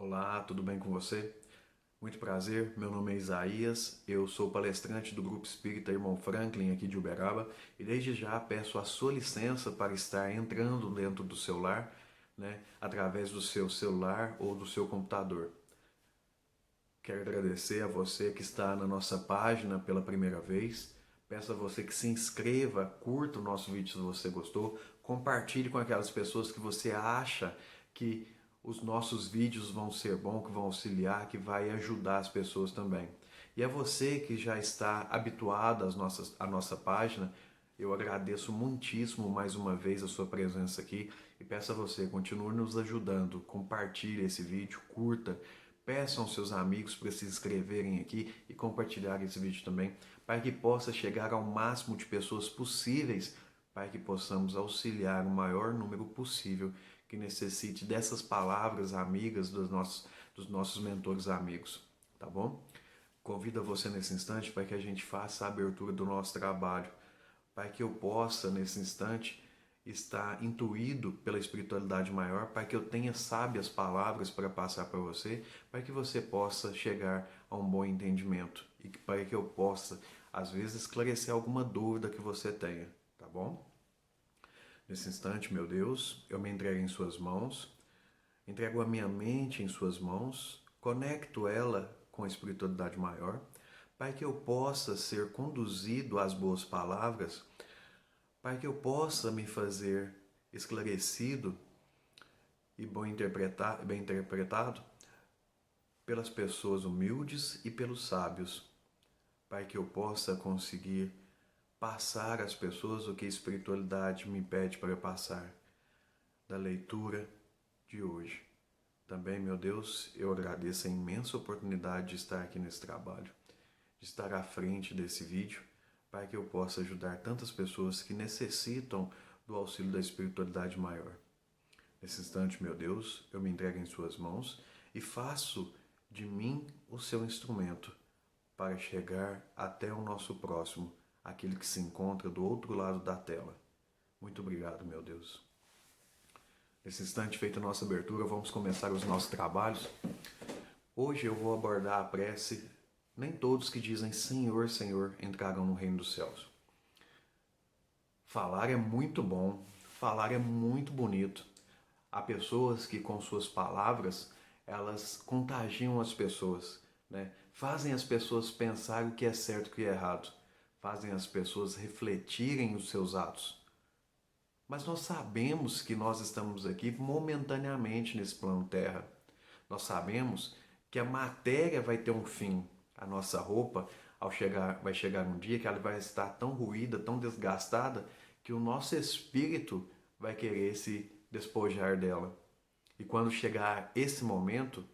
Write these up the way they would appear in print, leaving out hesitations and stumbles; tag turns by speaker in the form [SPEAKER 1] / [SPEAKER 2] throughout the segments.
[SPEAKER 1] Olá, tudo bem com você? Muito prazer, meu nome é Isaías, eu sou palestrante do Grupo Espírita Irmão Franklin aqui de Uberaba e desde já peço a sua licença para estar entrando dentro do seu lar, através do seu celular ou do seu computador. Quero agradecer a você que está na nossa página pela primeira vez. Peço a você que se inscreva, curta o nosso vídeo se você gostou, compartilhe com aquelas pessoas que você acha que os nossos vídeos vão ser bons, que vão auxiliar, que vai ajudar as pessoas também. E a você que já está habituado à nossa página, eu agradeço muitíssimo mais uma vez a sua presença aqui e peço a você, continue nos ajudando, compartilhe esse vídeo, curta, peçam aos seus amigos para se inscreverem aqui e compartilhar esse vídeo também, para que possa chegar ao máximo de pessoas possíveis, para que possamos auxiliar o maior número possível que necessite dessas palavras amigas dos nossos mentores amigos, tá bom? Convido você nesse instante para que a gente faça a abertura do nosso trabalho, para que eu possa, nesse instante, estar intuído pela espiritualidade maior, para que eu tenha sábias palavras para passar para você, para que você possa chegar a um bom entendimento e para que eu possa, às vezes, esclarecer alguma dúvida que você tenha, tá bom? Nesse instante, meu Deus, eu me entrego em suas mãos, entrego a minha mente em suas mãos, conecto ela com a espiritualidade maior, para que eu possa ser conduzido às boas palavras, para que eu possa me fazer esclarecido e bem interpretado pelas pessoas humildes e pelos sábios, para que eu possa conseguir passar às pessoas o que a espiritualidade me pede para passar da leitura de hoje. Também, meu Deus, eu agradeço a imensa oportunidade de estar aqui nesse trabalho, de estar à frente desse vídeo, para que eu possa ajudar tantas pessoas que necessitam do auxílio da espiritualidade maior. Nesse instante, meu Deus, eu me entrego em suas mãos e faço de mim o seu instrumento para chegar até o nosso próximo, aquele que se encontra do outro lado da tela. Muito obrigado, meu Deus. Nesse instante, feita a nossa abertura, vamos começar os nossos trabalhos. Hoje eu vou abordar a prece. Nem todos que dizem Senhor, Senhor entrarão no reino dos céus. Falar é muito bom, falar é muito bonito. Há pessoas que com suas palavras, elas contagiam as pessoas, né? Fazem as pessoas pensar o que é certo e o que é errado. Fazem as pessoas refletirem os seus atos. Mas nós sabemos que nós estamos aqui momentaneamente nesse plano Terra. Nós sabemos que a matéria vai ter um fim. A nossa roupa, vai chegar um dia que ela vai estar tão ruída, tão desgastada, que o nosso espírito vai querer se despojar dela. E quando chegar esse momento,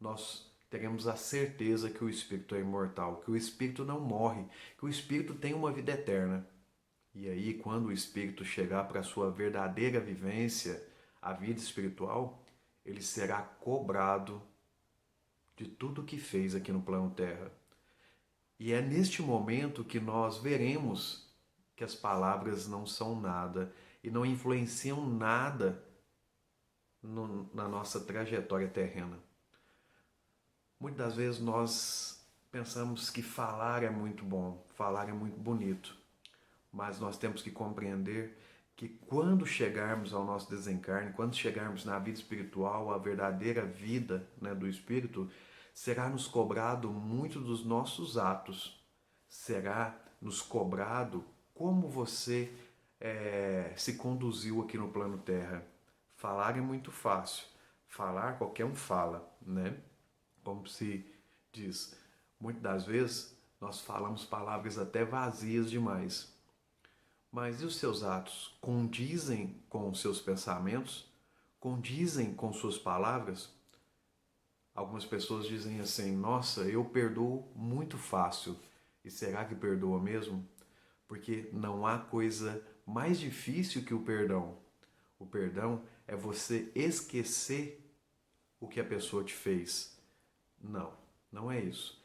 [SPEAKER 1] nós teremos a certeza que o espírito é imortal, que o espírito não morre, que o espírito tem uma vida eterna. E aí, quando o espírito chegar para a sua verdadeira vivência, a vida espiritual, ele será cobrado de tudo que fez aqui no plano Terra. E é neste momento que nós veremos que as palavras não são nada e não influenciam nada na nossa trajetória terrena. Muitas das vezes nós pensamos que falar é muito bom, falar é muito bonito, mas nós temos que compreender que quando chegarmos ao nosso desencarne, quando chegarmos na vida espiritual, a verdadeira vida, do espírito, será nos cobrado muito dos nossos atos. Será nos cobrado como você se conduziu aqui no plano Terra. Falar é muito fácil. Falar qualquer um fala, né? Como se diz, muitas das vezes nós falamos palavras até vazias demais. Mas e os seus atos? Condizem com os seus pensamentos? Condizem com suas palavras? Algumas pessoas dizem assim, nossa, eu perdoo muito fácil. E será que perdoa mesmo? Porque não há coisa mais difícil que o perdão. O perdão é você esquecer o que a pessoa te fez. Não, não é isso.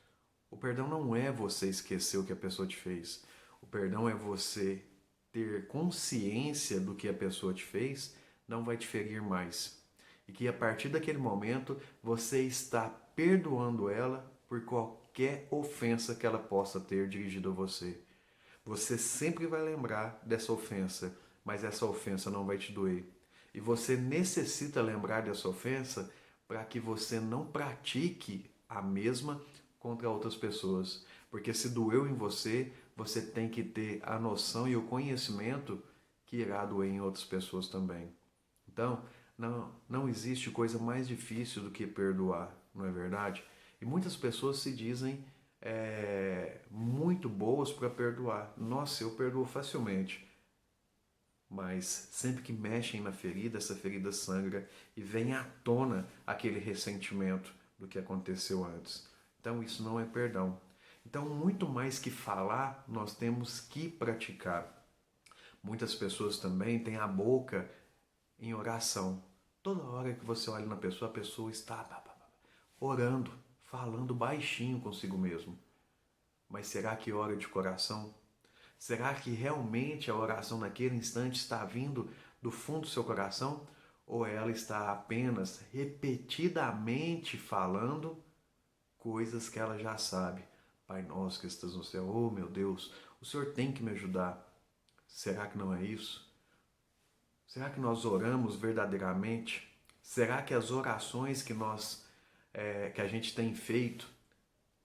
[SPEAKER 1] O perdão não é você esquecer o que a pessoa te fez. O perdão é você ter consciência do que a pessoa te fez, não vai te ferir mais. e que a partir daquele momento você está perdoando ela por qualquer ofensa que ela possa ter dirigido a você. Você sempre vai lembrar dessa ofensa, mas essa ofensa não vai te doer. E você necessita lembrar dessa ofensa para que você não pratique a mesma contra outras pessoas. Porque se doeu em você, você tem que ter a noção e o conhecimento que irá doer em outras pessoas também. Então, não existe coisa mais difícil do que perdoar, não é verdade? E muitas pessoas se dizem muito boas para perdoar. Nossa, eu perdoo facilmente. Mas sempre que mexem na ferida, essa ferida sangra e vem à tona aquele ressentimento do que aconteceu antes. Então, isso não é perdão. Então, muito mais que falar, nós temos que praticar. Muitas pessoas também têm a boca em oração. Toda hora que você olha na pessoa, a pessoa está orando, falando baixinho consigo mesmo. Mas será que ora de coração? Será que realmente a oração naquele instante está vindo do fundo do seu coração? Ou ela está apenas repetidamente falando coisas que ela já sabe? Pai nosso que estás no céu, oh meu Deus, o Senhor tem que me ajudar. Será que não é isso? Será que nós oramos verdadeiramente? Será que as orações que a gente tem feito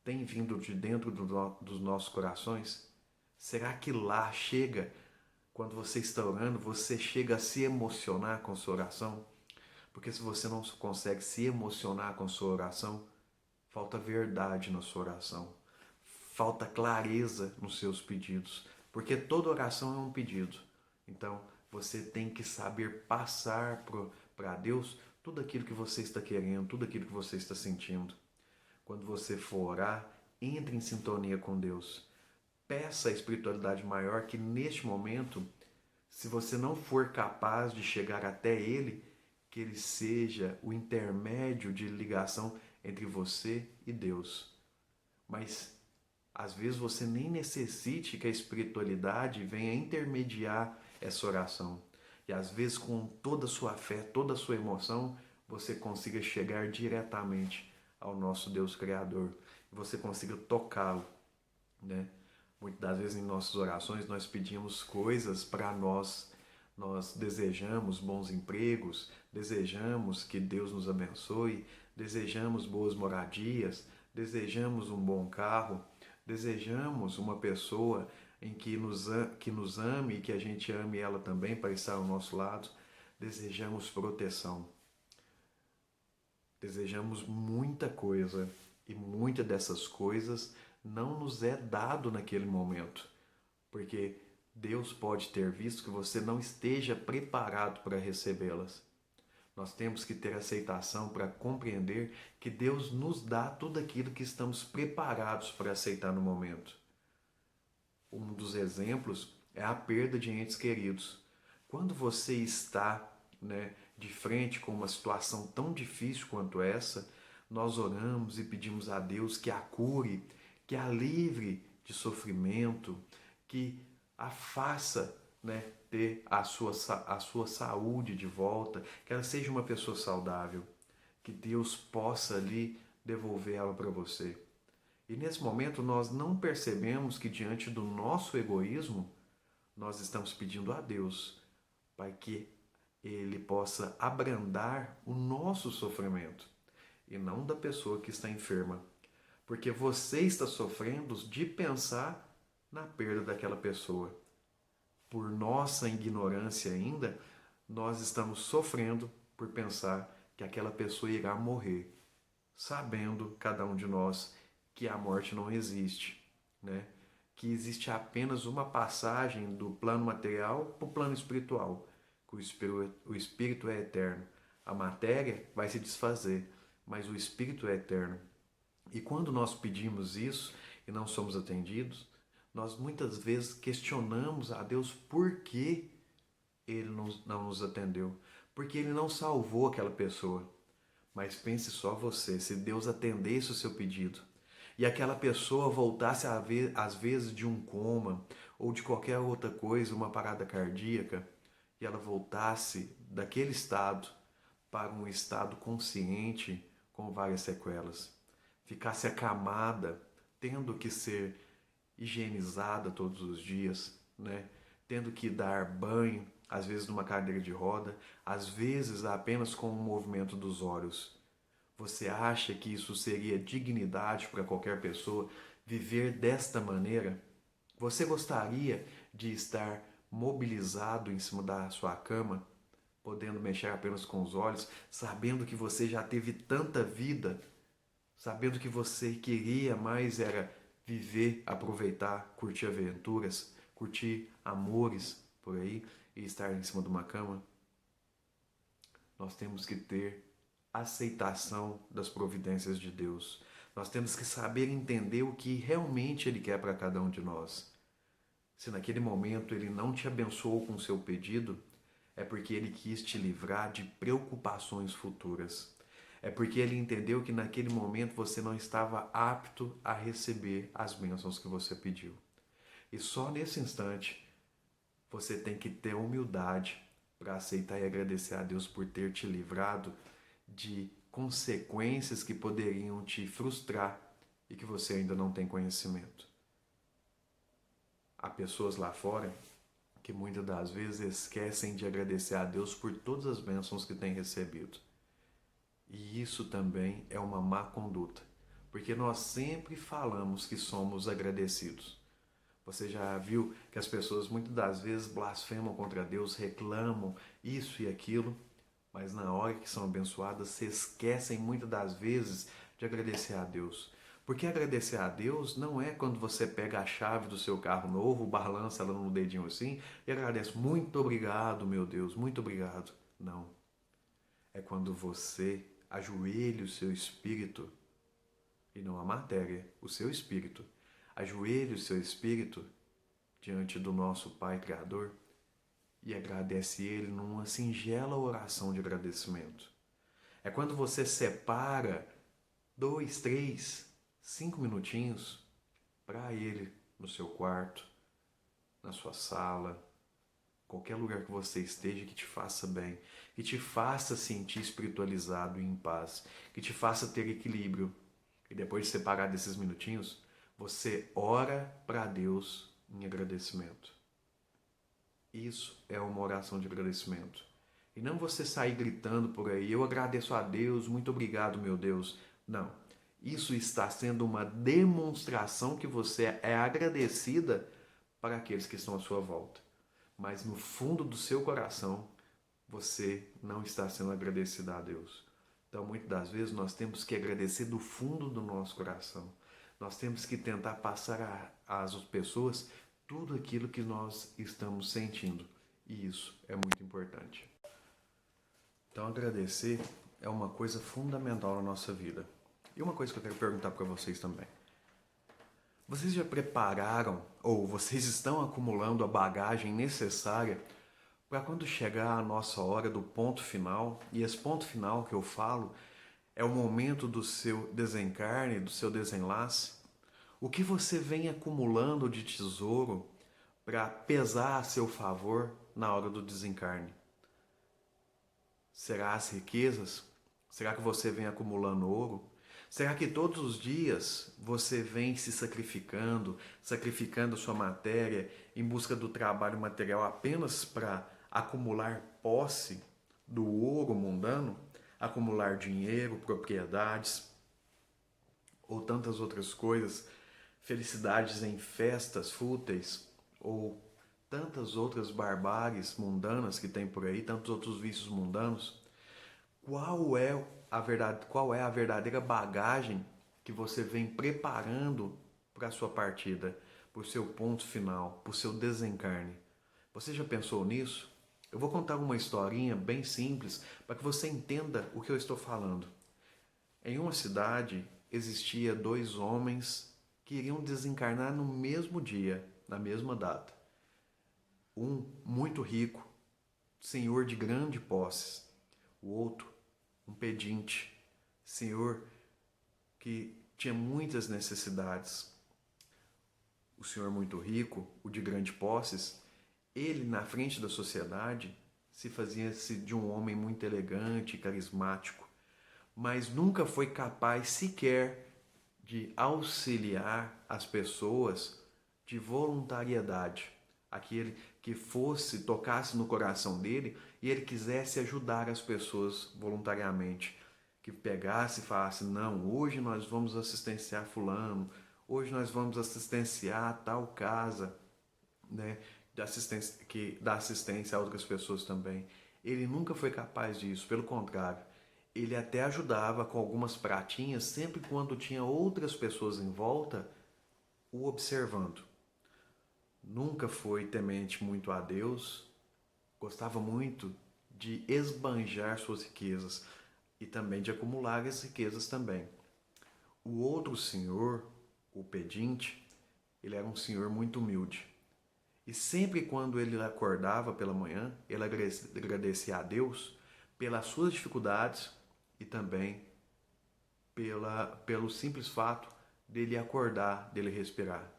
[SPEAKER 1] têm vindo de dentro dos nossos corações? Será que lá chega, quando você está orando, você chega a se emocionar com sua oração? Porque se você não consegue se emocionar com sua oração, falta verdade na sua oração, falta clareza nos seus pedidos, porque toda oração é um pedido. Então, você tem que saber passar para Deus tudo aquilo que você está querendo, tudo aquilo que você está sentindo. Quando você for orar, entre em sintonia com Deus. Peça a espiritualidade maior que neste momento, se você não for capaz de chegar até Ele, que Ele seja o intermédio de ligação entre você e Deus. Mas às vezes você nem necessite que a espiritualidade venha intermediar essa oração. E às vezes com toda a sua fé, toda a sua emoção, você consiga chegar diretamente ao nosso Deus Criador. E você consiga tocá-lo, né? Muitas das vezes em nossas orações nós pedimos coisas para nós. Nós desejamos bons empregos, desejamos que Deus nos abençoe, desejamos boas moradias, desejamos um bom carro, desejamos uma pessoa que nos ame e que a gente ame ela também para estar ao nosso lado. Desejamos proteção. Desejamos muita coisa e muitas dessas coisas não nos é dado naquele momento, porque Deus pode ter visto que você não esteja preparado para recebê-las. Nós temos que ter aceitação para compreender que Deus nos dá tudo aquilo que estamos preparados para aceitar no momento. Um dos exemplos é a perda de entes queridos. Quando você está, de frente com uma situação tão difícil quanto essa, nós oramos e pedimos a Deus que a cure, que a livre de sofrimento, que a faça, ter a sua saúde de volta, que ela seja uma pessoa saudável, que Deus possa ali devolver ela para você. E nesse momento nós não percebemos que diante do nosso egoísmo, nós estamos pedindo a Deus para que Ele possa abrandar o nosso sofrimento e não da pessoa que está enferma. Porque você está sofrendo de pensar na perda daquela pessoa. Por nossa ignorância ainda, nós estamos sofrendo por pensar que aquela pessoa irá morrer, sabendo cada um de nós que a morte não existe, né? Que existe apenas uma passagem do plano material para o plano espiritual, que o espírito é eterno. A matéria vai se desfazer, mas o espírito é eterno. E quando nós pedimos isso e não somos atendidos, nós muitas vezes questionamos a Deus por que Ele não nos atendeu, porque Ele não salvou aquela pessoa. Mas pense só você, se Deus atendesse o seu pedido e aquela pessoa voltasse às vezes de um coma ou de qualquer outra coisa, uma parada cardíaca, e ela voltasse daquele estado para um estado consciente com várias sequelas. Ficasse acamada, tendo que ser higienizada todos os dias, né? Tendo que dar banho, às vezes numa cadeira de roda, às vezes apenas com o movimento dos olhos. Você acha que isso seria dignidade para qualquer pessoa viver desta maneira? Você gostaria de estar mobilizado em cima da sua cama, podendo mexer apenas com os olhos, sabendo que você já teve tanta vida, sabendo que você queria mais era viver, aproveitar, curtir aventuras, curtir amores por aí e estar em cima de uma cama? Nós temos que ter aceitação das providências de Deus. Nós temos que saber entender o que realmente Ele quer para cada um de nós. Se naquele momento Ele não te abençoou com o seu pedido, é porque Ele quis te livrar de preocupações futuras. É porque Ele entendeu que naquele momento você não estava apto a receber as bênçãos que você pediu. E só nesse instante você tem que ter humildade para aceitar e agradecer a Deus por ter te livrado de consequências que poderiam te frustrar e que você ainda não tem conhecimento. Há pessoas lá fora que muitas das vezes esquecem de agradecer a Deus por todas as bênçãos que têm recebido. E isso também é uma má conduta, porque nós sempre falamos que somos agradecidos. Você já viu que as pessoas muitas das vezes blasfemam contra Deus, reclamam isso e aquilo, mas na hora que são abençoadas se esquecem muitas das vezes de agradecer a Deus. Porque agradecer a Deus não é quando você pega a chave do seu carro novo, balança ela no dedinho assim e agradece. Muito obrigado, meu Deus, muito obrigado. Não. É quando você ajoelha o seu espírito, e não a matéria, o seu espírito. Ajoelhe o seu espírito diante do nosso Pai Criador e agradece Ele numa singela oração de agradecimento. É quando você separa 2, 3, 5 minutinhos para Ele no seu quarto, na sua sala, qualquer lugar que você esteja que te faça bem, que te faça sentir espiritualizado e em paz, que te faça ter equilíbrio. E depois de separar desses minutinhos, você ora para Deus em agradecimento. Isso é uma oração de agradecimento. E não você sair gritando por aí, eu agradeço a Deus, muito obrigado, meu Deus. Não. Isso está sendo uma demonstração que você é agradecida para aqueles que estão à sua volta. Mas no fundo do seu coração, você não está sendo agradecida a Deus. Então, muitas das vezes, nós temos que agradecer do fundo do nosso coração. Nós temos que tentar passar às pessoas tudo aquilo que nós estamos sentindo. E isso é muito importante. Então, agradecer é uma coisa fundamental na nossa vida. E uma coisa que eu quero perguntar para vocês também. Vocês já prepararam ou vocês estão acumulando a bagagem necessária para quando chegar a nossa hora do ponto final? E esse ponto final que eu falo é o momento do seu desencarne, do seu desenlace. O que você vem acumulando de tesouro para pesar a seu favor na hora do desencarne? Será as riquezas? Será que você vem acumulando ouro? Será que todos os dias você vem se sacrificando, sacrificando sua matéria em busca do trabalho material apenas para acumular posse do ouro mundano, acumular dinheiro, propriedades ou tantas outras coisas, felicidades em festas fúteis ou tantas outras barbáries mundanas que tem por aí, tantos outros vícios mundanos? Qual é a verdadeira bagagem que você vem preparando para a sua partida, para o seu ponto final, para o seu desencarne? Você já pensou nisso? Eu vou contar uma historinha bem simples para que você entenda o que eu estou falando. Em uma cidade existia 2 homens que iriam desencarnar no mesmo dia, na mesma data. Um muito rico, senhor de grande posses. O outro, um pedinte, senhor que tinha muitas necessidades. O senhor muito rico, o de grande posses, ele na frente da sociedade se fazia-se de um homem muito elegante, carismático, mas nunca foi capaz sequer de auxiliar as pessoas de voluntariedade. Aquele que fosse, tocasse no coração dele e ele quisesse ajudar as pessoas voluntariamente. Que pegasse e falasse, não, hoje nós vamos assistenciar fulano, hoje nós vamos assistenciar tal casa, né? Que dá assistência a outras pessoas também. Ele nunca foi capaz disso, pelo contrário. Ele até ajudava com algumas pratinhas, sempre quando tinha outras pessoas em volta o observando. Nunca foi temente muito a Deus, gostava muito de esbanjar suas riquezas e também de acumular as riquezas também. O outro senhor, o pedinte, ele era um senhor muito humilde. E sempre quando ele acordava pela manhã, ele agradecia a Deus pelas suas dificuldades e também pelo simples fato dele acordar, dele respirar.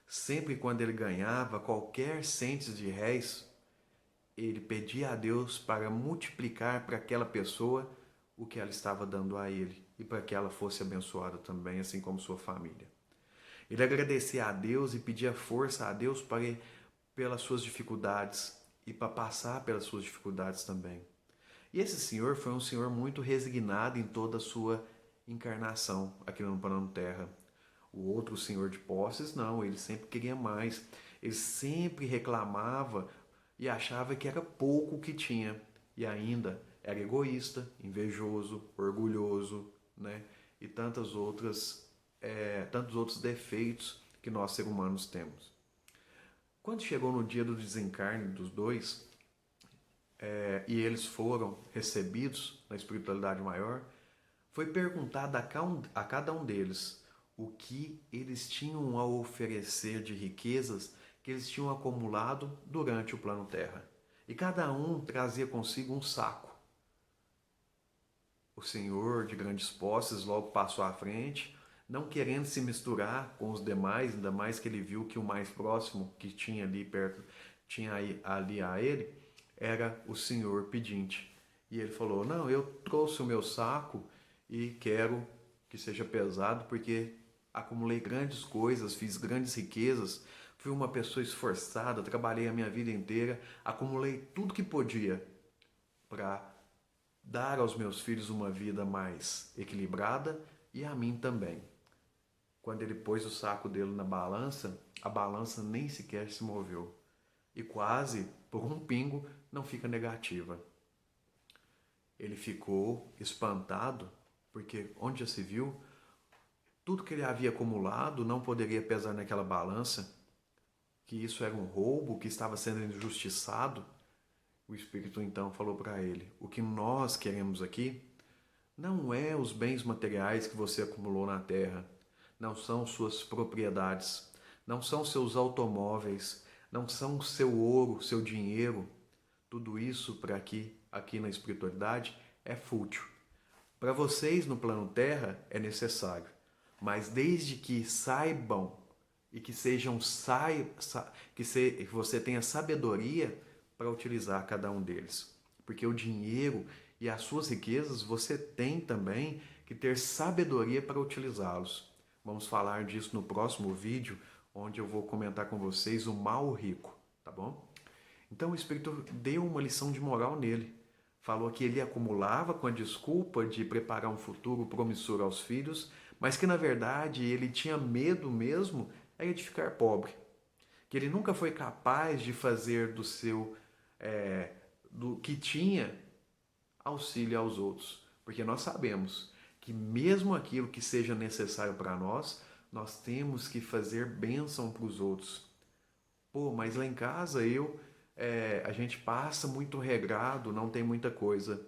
[SPEAKER 1] Sempre quando ele ganhava qualquer centes de réis, ele pedia a Deus para multiplicar para aquela pessoa o que ela estava dando a ele e para que ela fosse abençoada também, assim como sua família. Ele agradecia a Deus e pedia força a Deus pelas suas dificuldades e para passar pelas suas dificuldades também. E esse senhor foi um senhor muito resignado em toda a sua encarnação aqui no plano terra. O outro senhor de posses, não, ele sempre queria mais. Ele sempre reclamava e achava que era pouco o que tinha. E ainda era egoísta, invejoso, orgulhoso, né? E tantos outros defeitos que nós seres humanos temos. Quando chegou no dia do desencarne dos dois, e eles foram recebidos na espiritualidade maior, foi perguntado a cada um deles o que eles tinham a oferecer de riquezas que eles tinham acumulado durante o plano Terra. E cada um trazia consigo um saco. O senhor de grandes posses logo passou à frente, não querendo se misturar com os demais, ainda mais que ele viu que o mais próximo que tinha ali perto, tinha ali a ele, era o senhor pedinte. E ele falou, não, eu trouxe o meu saco e quero que seja pesado porque acumulei grandes coisas, fiz grandes riquezas, fui uma pessoa esforçada, trabalhei a minha vida inteira, acumulei tudo que podia para dar aos meus filhos uma vida mais equilibrada e a mim também. Quando ele pôs o saco dele na balança, a balança nem sequer se moveu. E quase, por um pingo, não fica negativa. Ele ficou espantado, porque onde já se viu, tudo que ele havia acumulado não poderia pesar naquela balança, que isso era um roubo, que estava sendo injustiçado. O Espírito então falou para ele, o que nós queremos aqui não é os bens materiais que você acumulou na terra, não são suas propriedades, não são seus automóveis, não são seu ouro, seu dinheiro. Tudo isso para aqui na espiritualidade é fútil. Para vocês no plano terra é necessário, mas desde que saibam e que que você tenha sabedoria para utilizar cada um deles. Porque o dinheiro e as suas riquezas você tem também que ter sabedoria para utilizá-los. Vamos falar disso no próximo vídeo, onde eu vou comentar com vocês o mal rico, tá bom? Então o Espírito deu uma lição de moral nele. Falou que ele acumulava com a desculpa de preparar um futuro promissor aos filhos, mas que na verdade ele tinha medo mesmo era de ficar pobre. Que ele nunca foi capaz de fazer do que tinha auxílio aos outros. Porque nós sabemos que mesmo aquilo que seja necessário para nós, nós temos que fazer bênção para os outros. Pô, mas lá em casa a gente passa muito regrado, não tem muita coisa.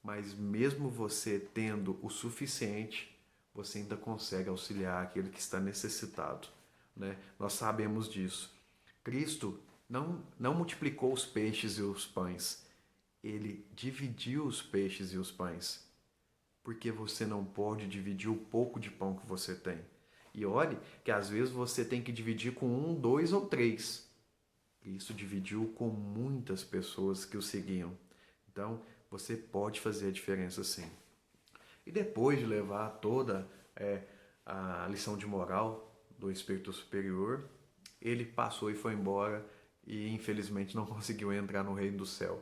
[SPEAKER 1] Mas mesmo você tendo o suficiente, você ainda consegue auxiliar aquele que está necessitado, né? Nós sabemos disso. Cristo não multiplicou os peixes e os pães. Ele dividiu os peixes e os pães. Porque você não pode dividir o pouco de pão que você tem. E olhe que às vezes você tem que dividir com um, dois ou três. Cristo dividiu com muitas pessoas que o seguiam. Então, você pode fazer a diferença sim. E depois de levar toda a lição de moral do Espírito Superior, ele passou e foi embora e infelizmente não conseguiu entrar no reino do céu.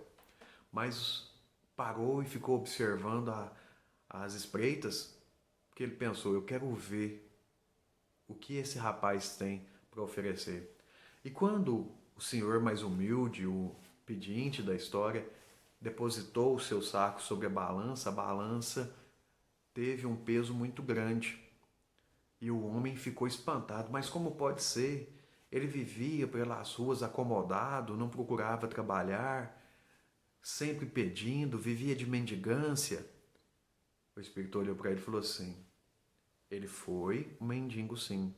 [SPEAKER 1] Mas parou e ficou observando as espreitas, porque ele pensou, eu quero ver o que esse rapaz tem para oferecer. E quando o senhor mais humilde, o pedinte da história, depositou o seu saco sobre a balança teve um peso muito grande. E o homem ficou espantado. Mas como pode ser? Ele vivia pelas ruas acomodado, não procurava trabalhar, sempre pedindo, vivia de mendigância. O espírito olhou para ele e falou assim: ele foi um mendigo, sim,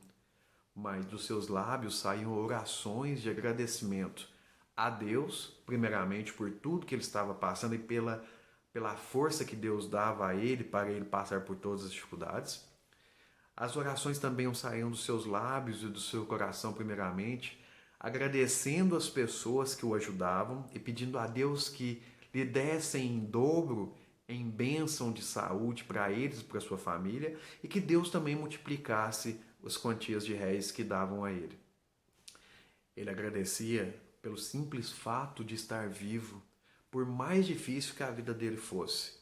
[SPEAKER 1] mas dos seus lábios saíam orações de agradecimento a Deus, primeiramente por tudo que ele estava passando e pela força que Deus dava a ele para ele passar por todas as dificuldades. As orações também saíam dos seus lábios e do seu coração, primeiramente, agradecendo as pessoas que o ajudavam e pedindo a Deus que lhe dessem em dobro em bênção de saúde para eles e para sua família e que Deus também multiplicasse as quantias de réis que davam a ele. Ele agradecia pelo simples fato de estar vivo, por mais difícil que a vida dele fosse.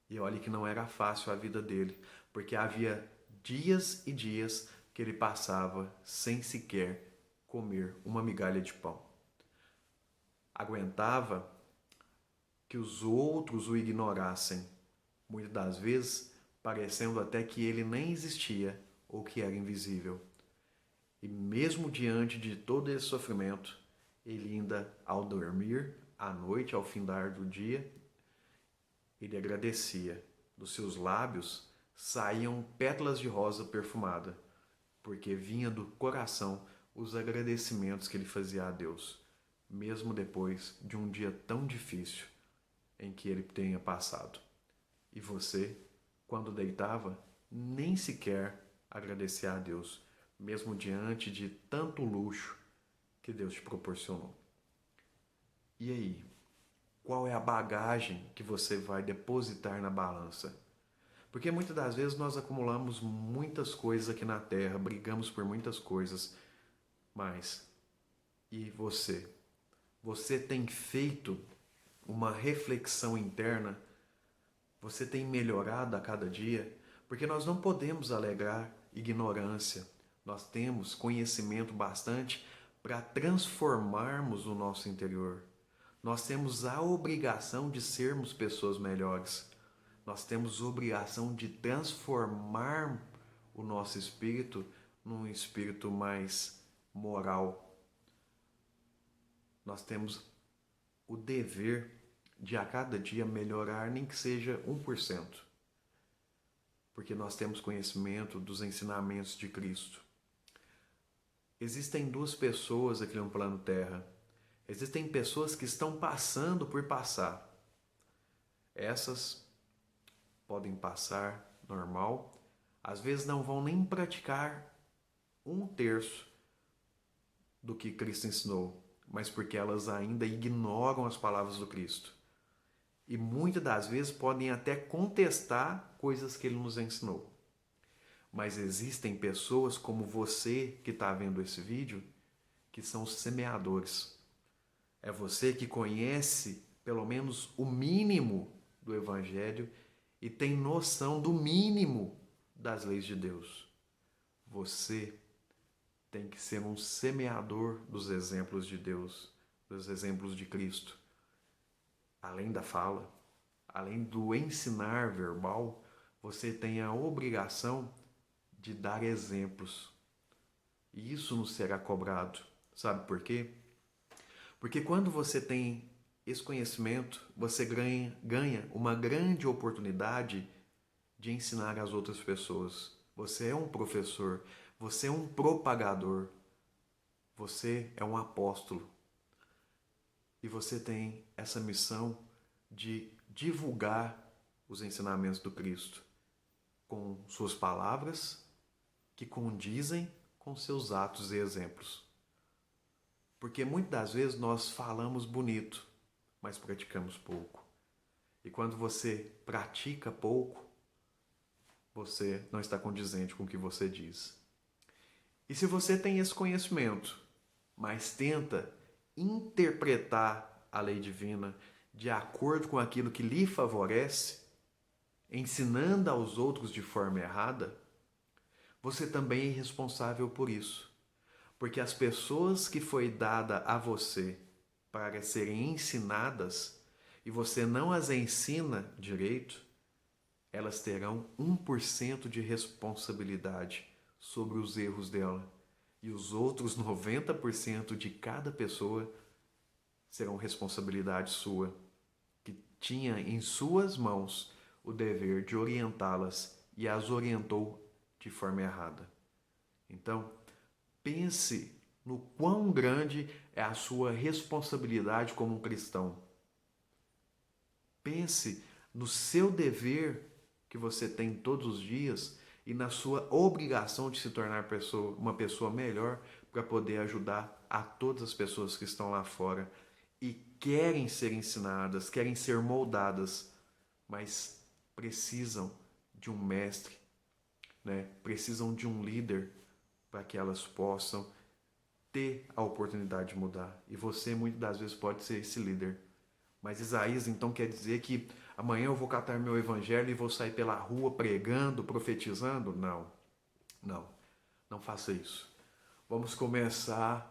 [SPEAKER 1] E olhe que não era fácil a vida dele, porque havia dias e dias que ele passava sem sequer comer uma migalha de pão. Aguentava que os outros o ignorassem, muitas das vezes parecendo até que ele nem existia ou que era invisível. E mesmo diante de todo esse sofrimento, ele ainda, ao dormir, à noite, ao findar do dia, ele agradecia. Dos seus lábios saíam pétalas de rosa perfumada, porque vinha do coração os agradecimentos que ele fazia a Deus, mesmo depois de um dia tão difícil em que ele tenha passado. E você, quando deitava, nem sequer agradecia a Deus, mesmo diante de tanto luxo que Deus te proporcionou. E aí, qual é a bagagem que você vai depositar na balança? Porque muitas das vezes nós acumulamos muitas coisas aqui na Terra, brigamos por muitas coisas, mas e você? Você tem feito uma reflexão interna? Você tem melhorado a cada dia? Porque nós não podemos alegar ignorância. Nós temos conhecimento bastante para transformarmos o nosso interior. Nós temos a obrigação de sermos pessoas melhores. Nós temos a obrigação de transformar o nosso espírito num espírito mais moral. Nós temos o dever de a cada dia melhorar, nem que seja 1%. Porque nós temos conhecimento dos ensinamentos de Cristo. Existem duas pessoas aqui no plano Terra. Existem pessoas que estão passando por passar. Essas podem passar normal, às vezes não vão nem praticar 1/3 do que Cristo ensinou, mas porque elas ainda ignoram as palavras do Cristo. E muitas das vezes podem até contestar coisas que ele nos ensinou. Mas existem pessoas como você que está vendo esse vídeo, que são semeadores. É você que conhece pelo menos o mínimo do Evangelho e tem noção do mínimo das leis de Deus. Você tem que ser um semeador dos exemplos de Deus, dos exemplos de Cristo. Além da fala, além do ensinar verbal, você tem a obrigação de dar exemplos. E isso nos será cobrado. Sabe por quê? Porque quando você tem esse conhecimento, você ganha uma grande oportunidade de ensinar às outras pessoas. Você é um professor, você é um propagador, você é um apóstolo. E você tem essa missão de divulgar os ensinamentos do Cristo com suas palavras que condizem com seus atos e exemplos. Porque muitas das vezes nós falamos bonito, mas praticamos pouco. E quando você pratica pouco, você não está condizente com o que você diz. E se você tem esse conhecimento, mas tenta interpretar a lei divina de acordo com aquilo que lhe favorece, ensinando aos outros de forma errada, você também é responsável por isso. Porque as pessoas que foi dada a você para serem ensinadas e você não as ensina direito, elas terão 1% de responsabilidade sobre os erros dela. E os outros 90% de cada pessoa serão responsabilidade sua, que tinha em suas mãos o dever de orientá-las e as orientou de forma errada. Então, pense no quão grande é a sua responsabilidade como um cristão. Pense no seu dever que você tem todos os dias e na sua obrigação de se tornar uma pessoa melhor para poder ajudar a todas as pessoas que estão lá fora e querem ser ensinadas, querem ser moldadas, mas precisam de um mestre, né? Precisam de um líder para que elas possam ter a oportunidade de mudar. E você muitas das vezes pode ser esse líder. Mas Isaías então quer dizer que amanhã eu vou catar meu evangelho e vou sair pela rua pregando, profetizando? Não, não, não faça isso. Vamos começar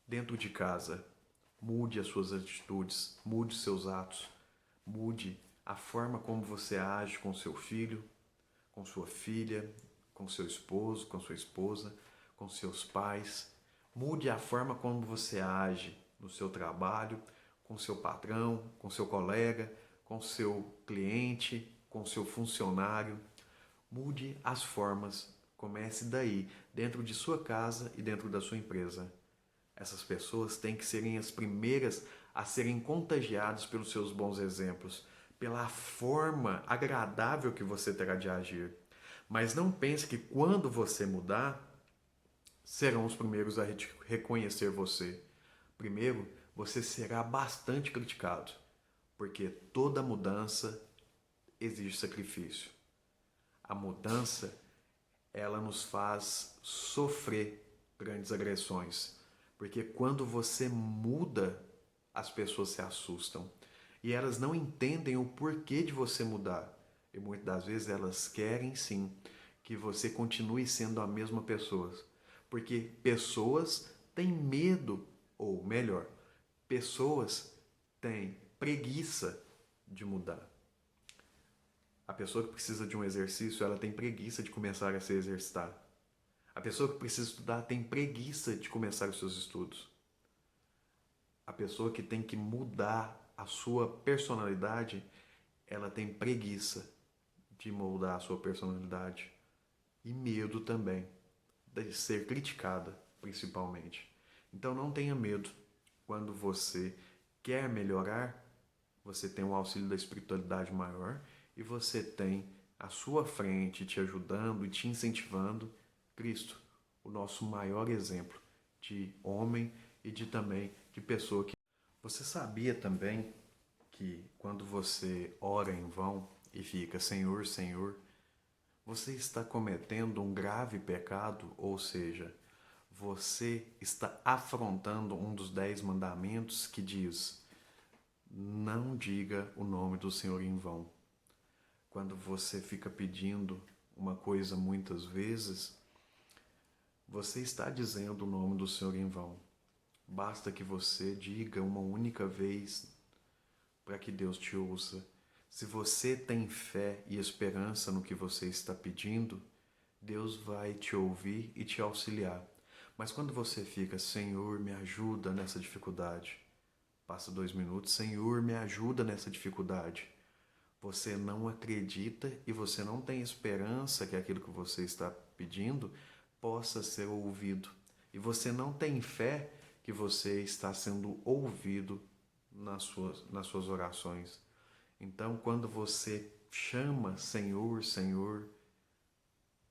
[SPEAKER 1] dentro de casa. Mude as suas atitudes, mude os seus atos, mude a forma como você age com seu filho, com sua filha, com seu esposo, com sua esposa, com seus pais. Mude a forma como você age no seu trabalho, com seu patrão, com seu colega, com seu cliente, com seu funcionário. Mude as formas. Comece daí, dentro de sua casa e dentro da sua empresa. Essas pessoas têm que serem as primeiras a serem contagiadas pelos seus bons exemplos, pela forma agradável que você terá de agir. Mas não pense que quando você mudar, serão os primeiros a reconhecer você. Primeiro, você será bastante criticado, porque toda mudança exige sacrifício. A mudança, ela nos faz sofrer grandes agressões, porque quando você muda, as pessoas se assustam e elas não entendem o porquê de você mudar. E muitas das vezes elas querem sim que você continue sendo a mesma pessoa, porque pessoas têm medo, ou melhor, pessoas têm preguiça de mudar. A pessoa que precisa de um exercício, ela tem preguiça de começar a se exercitar. A pessoa que precisa estudar tem preguiça de começar os seus estudos. A pessoa que tem que mudar a sua personalidade, ela tem preguiça de moldar a sua personalidade. E medo também de ser criticada, principalmente. Então não tenha medo. Quando você quer melhorar, você tem um auxílio da espiritualidade maior e você tem à sua frente, te ajudando e te incentivando, Cristo, o nosso maior exemplo de homem e de também de pessoa que... Você sabia também que quando você ora em vão e fica Senhor, Senhor, você está cometendo um grave pecado, ou seja, você está afrontando um dos 10 mandamentos que diz: não diga o nome do Senhor em vão. Quando você fica pedindo uma coisa muitas vezes, você está dizendo o nome do Senhor em vão. Basta que você diga uma única vez para que Deus te ouça. Se você tem fé e esperança no que você está pedindo, Deus vai te ouvir e te auxiliar. Mas quando você fica, Senhor, me ajuda nessa dificuldade, passa 2 minutos, Senhor, me ajuda nessa dificuldade, você não acredita e você não tem esperança que aquilo que você está pedindo possa ser ouvido. E você não tem fé que você está sendo ouvido nas suas orações. Então, quando você chama Senhor, Senhor,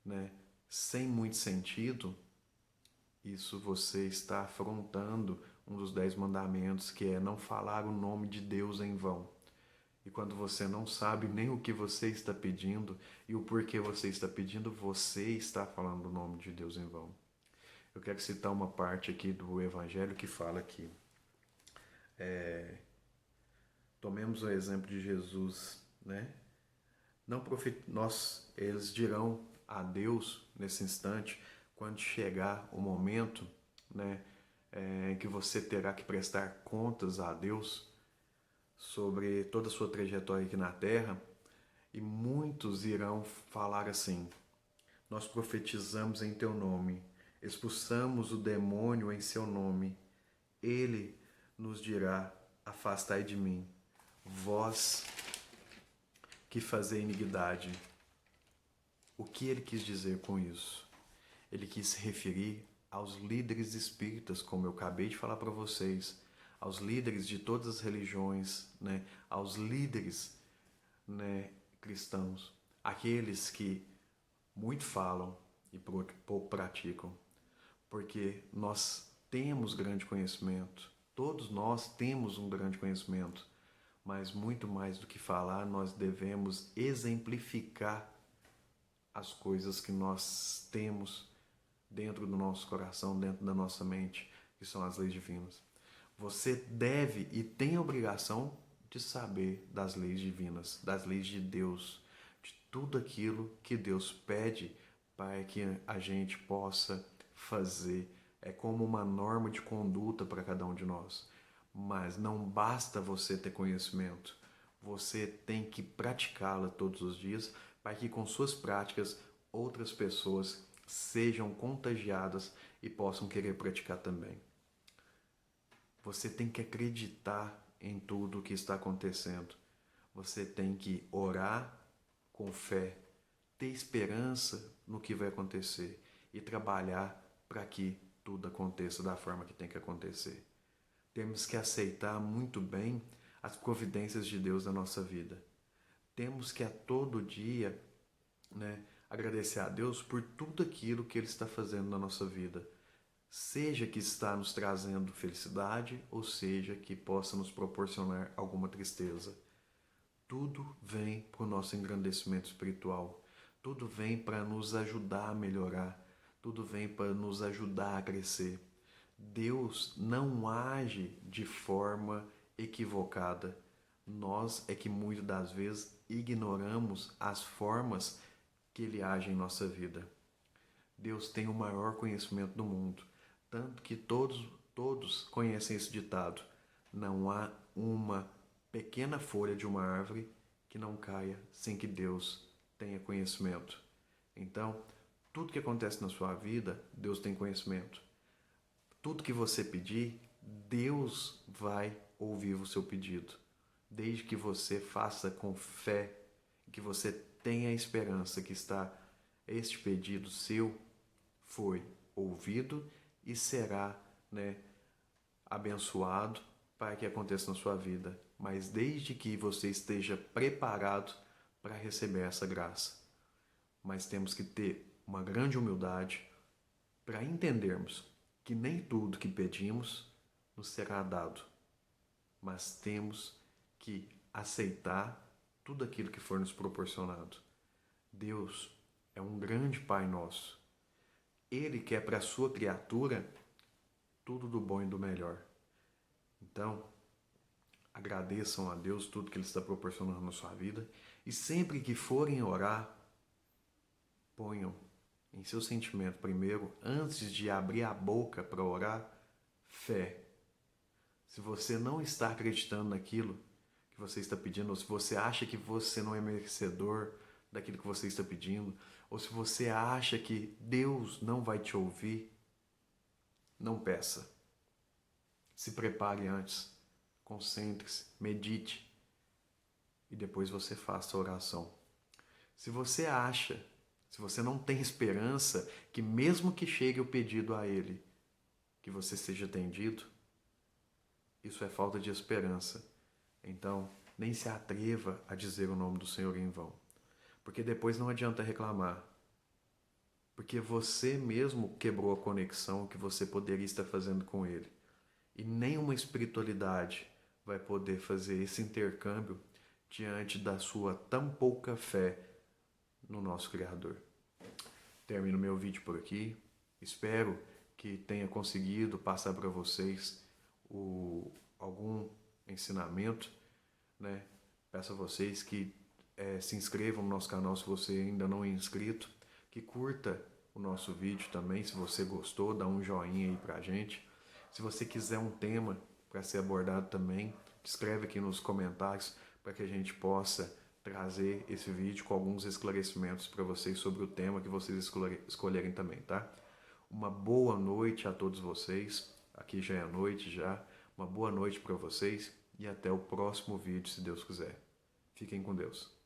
[SPEAKER 1] né, sem muito sentido, isso você está afrontando um dos 10 mandamentos, que é não falar o nome de Deus em vão. E quando você não sabe nem o que você está pedindo e o porquê você está pedindo, você está falando o nome de Deus em vão. Eu quero citar uma parte aqui do Evangelho que fala que tomemos o exemplo de Jesus, né? Não eles dirão a Deus nesse instante, quando chegar o momento, né, em que você terá que prestar contas a Deus sobre toda a sua trajetória aqui na Terra, e muitos irão falar assim: nós profetizamos em teu nome, expulsamos o demônio em seu nome. Ele nos dirá: afastai de mim, vós que fazei iniquidade. O que ele quis dizer com isso? Ele quis se referir aos líderes espíritas, como eu acabei de falar para vocês, aos líderes de todas as religiões, né? Aos líderes, né, cristãos, aqueles que muito falam e pouco praticam, porque nós temos grande conhecimento, todos nós temos um grande conhecimento, mas muito mais do que falar, nós devemos exemplificar as coisas que nós temos dentro do nosso coração, dentro da nossa mente, que são as leis divinas. Você deve e tem a obrigação de saber das leis divinas, das leis de Deus, de tudo aquilo que Deus pede para que a gente possa fazer. É como uma norma de conduta para cada um de nós. Mas não basta você ter conhecimento, você tem que praticá-la todos os dias para que com suas práticas outras pessoas sejam contagiadas e possam querer praticar também. Você tem que acreditar em tudo o que está acontecendo. Você tem que orar com fé, ter esperança no que vai acontecer e trabalhar para que tudo aconteça da forma que tem que acontecer. Temos que aceitar muito bem as providências de Deus na nossa vida. Temos que a todo dia, né, agradecer a Deus por tudo aquilo que Ele está fazendo na nossa vida. Seja que está nos trazendo felicidade, ou seja que possa nos proporcionar alguma tristeza. Tudo vem para o nosso engrandecimento espiritual. Tudo vem para nos ajudar a melhorar. Tudo vem para nos ajudar a crescer. Deus não age de forma equivocada. Nós é que muitas das vezes ignoramos as formas que Ele age em nossa vida. Deus tem o maior conhecimento do mundo, tanto que todos conhecem esse ditado: não há uma pequena folha de uma árvore que não caia sem que Deus tenha conhecimento. Então, tudo que acontece na sua vida, Deus tem conhecimento. Tudo que você pedir, Deus vai ouvir o seu pedido, desde que você faça com fé, que você tenha a esperança que este pedido seu foi ouvido e será, né, abençoado para que aconteça na sua vida, mas desde que você esteja preparado para receber essa graça. Mas temos que ter uma grande humildade para entendermos que nem tudo que pedimos nos será dado, mas temos que aceitar tudo aquilo que for nos proporcionado. Deus é um grande Pai nosso. Ele quer para a sua criatura tudo do bom e do melhor. Então, agradeçam a Deus tudo que Ele está proporcionando na sua vida e sempre que forem orar, ponham em seu sentimento primeiro, antes de abrir a boca para orar, fé. Se você não está acreditando naquilo que você está pedindo, ou se você acha que você não é merecedor daquilo que você está pedindo, ou se você acha que Deus não vai te ouvir, não peça. Se prepare antes, concentre-se, medite e depois você faça a oração. Se você não tem esperança que mesmo que chegue o pedido a Ele, que você seja atendido, isso é falta de esperança. Então, nem se atreva a dizer o nome do Senhor em vão, porque depois não adianta reclamar, porque você mesmo quebrou a conexão que você poderia estar fazendo com Ele. E nenhuma espiritualidade vai poder fazer esse intercâmbio diante da sua tão pouca fé no nosso Criador. Termino meu vídeo por aqui. Espero que tenha conseguido passar para vocês algum ensinamento, né? Peço a vocês que se inscrevam no nosso canal se você ainda não é inscrito, que curta o nosso vídeo também, se você gostou, dá um joinha aí pra gente. Se você quiser um tema para ser abordado também, escreve aqui nos comentários para que a gente possa trazer esse vídeo com alguns esclarecimentos para vocês sobre o tema que vocês escolherem também, tá? Uma boa noite a todos vocês. Aqui já é noite já. Uma boa noite para vocês e até o próximo vídeo, se Deus quiser. Fiquem com Deus.